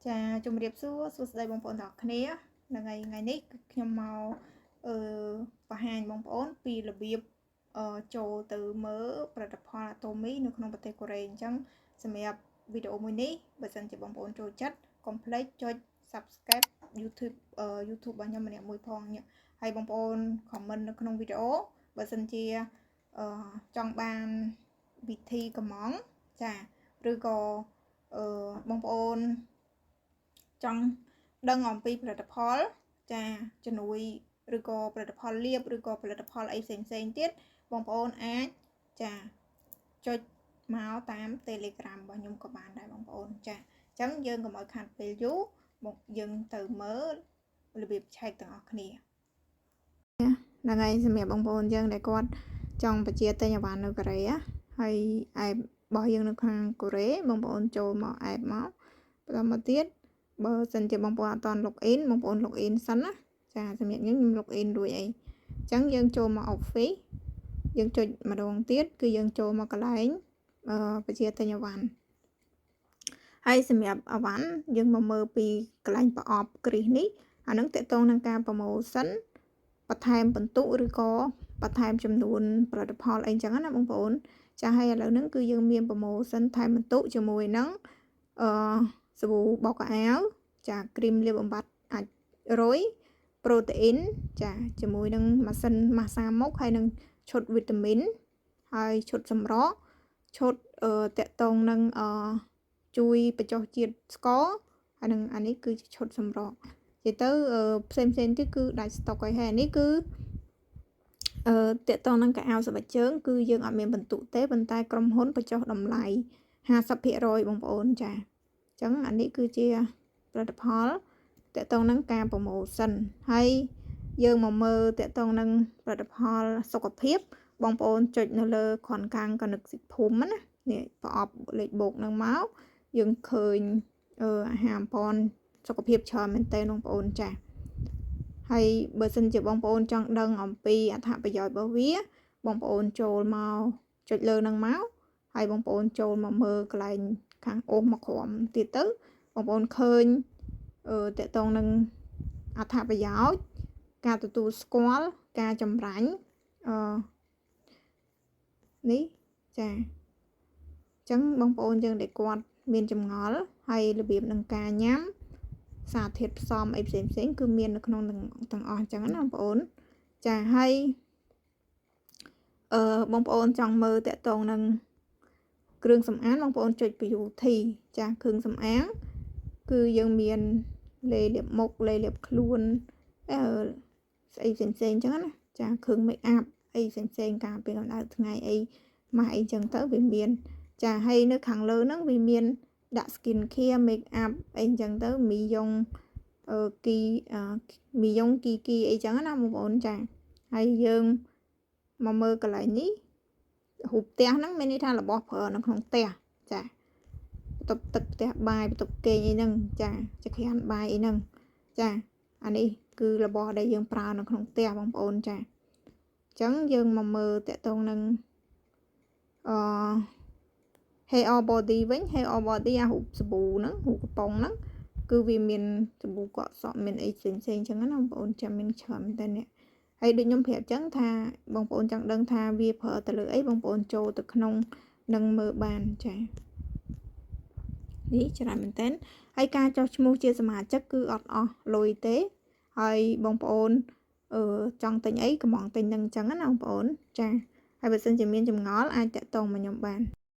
ចាជំរាបសួស្តីបងប្អូនទាំងអស់គ្នាថ្ងៃនេះខ្ញុំមកបង្ហាញបងប្អូនពីរបៀបចូលទៅមើលផលិតផលអាតូមីនៅក្នុងប្រទេសកូរ៉េអញ្ចឹងសម្រាប់វីដេអូមួយនេះបើសិនជាបងប្អូនចូលចិត្តកុំភ្លេចចុច Subscribe YouTube របស់ខ្ញុំម្នាក់មួយផងហើយបងប្អូន comment នៅក្នុងវីដេអូបើសិនជាចង់បានវិធីកម្មង់ចាឬក៏បងប្អូនចង់ដឹងអំពីផលិតផលចាជំនួយឬក៏ផលិតផលលាបឬក៏ផលិតផលអីផ្សេងទៀតបងប្អូនអាចចាចុចមកតាម Telegram របស់ខ្ញុំក៏បានដែរបងប្អូនចាអញ្ចឹងយើងកុំឲ្យខាតពេលយូរមកយើងទៅមើលរបៀបឆែកទាំងអស់គ្នាហ្នឹងហើយសម្រាប់បងប្អូនយើងដែលគាត់ចង់បញ្ជាទិញអីវ៉ាន់នៅកូរ៉េហើយអែបរបស់យើងនៅខាងកូរ៉េបងប្អូនចូលមកអែបមកបន្តមកទៀតបើសិនជាបងប្អូនអត់ត login បងប្អូន login សិនណាចាសម្រាប់ខ្ញុំ login រួចអីអញ្ចឹងយើងចូលមក Office យើងចុចម្ដងទៀតគឺយើងចូលមកកន្លែងបញ្ជាទិញអីវ៉ាន់ហើយសម្រាប់អីវ៉ាន់យើងមកមើលពីកន្លែងប្រអប់គ្រីសនេះអានឹងតកតងនឹងការ promotion បន្ថែមបន្ទុកឬក៏បន្ថែមចំនួនផលិតផលអីចឹងណាបងប្អូនចាហើយឥឡូវហ្នឹងគឺយើងមាន promotion ថែមបន្ទុកជាមួយនឹងសាប៊ូបោកខោអាវចាគ្រីមលាបបំបាត់អាចរុយប្រូតេអ៊ីនចាជាមួយនឹងម៉ាស៊ីនម៉ាស្សាមុខហើយនឹងឈុតវីតាមីនហើយឈុតសម្រកឈុតតកតងនឹងជួយបញ្ចុះជាតិស្ករហើយនឹងអានេះគឺជាឈុតសម្រកនិយាយទៅផ្សេងទៀតគឺដាច់ស្តុកហើយអានេះគឺតកតងនឹងកៅអៅស្បែកជើងគឺយើងអត់មានបន្ទុកទេប៉ុន្តែក្រុមហ៊ុនបញ្ចុះតម្លៃ 50% បងប្អូនចាអញ្ចឹងអានេះគឺជាផលិតផលតកតងនឹងការ promotion ហើយយើងមកមើលតកតងនឹងផលិតផលសុខភាពបងប្អូនចុចនៅលើគ្រាន់កាំងកណិតសិភូមិណានេះប្រអប់លេខបូកនឹងមកយើងឃើញអាហារអំប៉នសុខភាពច្រើនមែនតើបងប្អូនចាហើយបើសិនជាបងប្អូនចង់ដឹងអំពីអត្ថប្រយោជន៍របស់វាបងប្អូនចូលមកចុចលើនឹងមកហើយបងប្អូនចូលមកមើលកន្លែងខាងអូសមកក្រោមទៀតទៅបងប្អូនឃើញតកតងនឹងអត្ថប្រយោជន៍ការទទួលស្គាល់ការចម្រាញ់នេះចាអញ្ចឹងបងប្អូនយើងដែលគាត់មានចម្ងល់ហើយរបៀបនឹងការញ៉ាំសារធាតុផ្សំអីផ្សេងគឺមាននៅក្នុងទាំងអស់អញ្ចឹងណាបងប្អូនចាហើយបងប្អូនចង់មើលតកតងនឹងគ្រឿងសម្អាងបងប្អូនចុច beauty ចាគ្រឿងសម្អាងគឺយើងមានលេលាបមុខលេលាបខ្លួនស្អីផ្សេងអញ្ចឹងណាចាគ្រឿង make up អីផ្សេងការពារកម្ដៅថ្ងៃអីម៉ាស់អីចឹងទៅវាមានចាហើយនៅខាងលើហ្នឹងវាមានដាក់ skin care make up អីចឹងទៅមីយ៉ុងគីអីចឹងណាបងប្អូនចាហើយយើងមកមើលកន្លែងនេះរូបផ្ទះហ្នឹងមានន័យថារបស់ប្រើនៅក្នុងផ្ទះចាបន្ទប់ទឹកផ្ទះបាយបន្ទប់គេងអីហ្នឹងចាចក្រានបាយអីហ្នឹងចាអានេះគឺរបស់ដែលយើងប្រើនៅក្នុងផ្ទះបងប្អូនចាអញ្ចឹងយើងមកមើលតកតងនឹងhair body វិញ hair body អារូបសាប៊ូហ្នឹងរូបកំប៉ុងហ្នឹងគឺវាមានសាប៊ូកក់សក់មានអីផ្សេងអញ្ចឹងណាបងប្អូនចាំមានច្រើនតែនេះហើយដូចខ្ញុំប្រាប់អញ្ចឹងថាបងប្អូនចង់ដឹងថាវាប្រើទៅលើអីបងប្អូនចូលទៅក្នុងនឹងមើលបានចានេះច្រើនមែនតើហើយការចុះឈ្មោះជាសមាជិកគឺអត់អស់លុយទេហើយបងប្អូនចង់ទិញអីកំងទិញនឹងអញ្ចឹងណាបងប្អូនចាហើយបើសិនជាមានចម្ងល់អាចតាក់ទងមកខ្ញុំបាន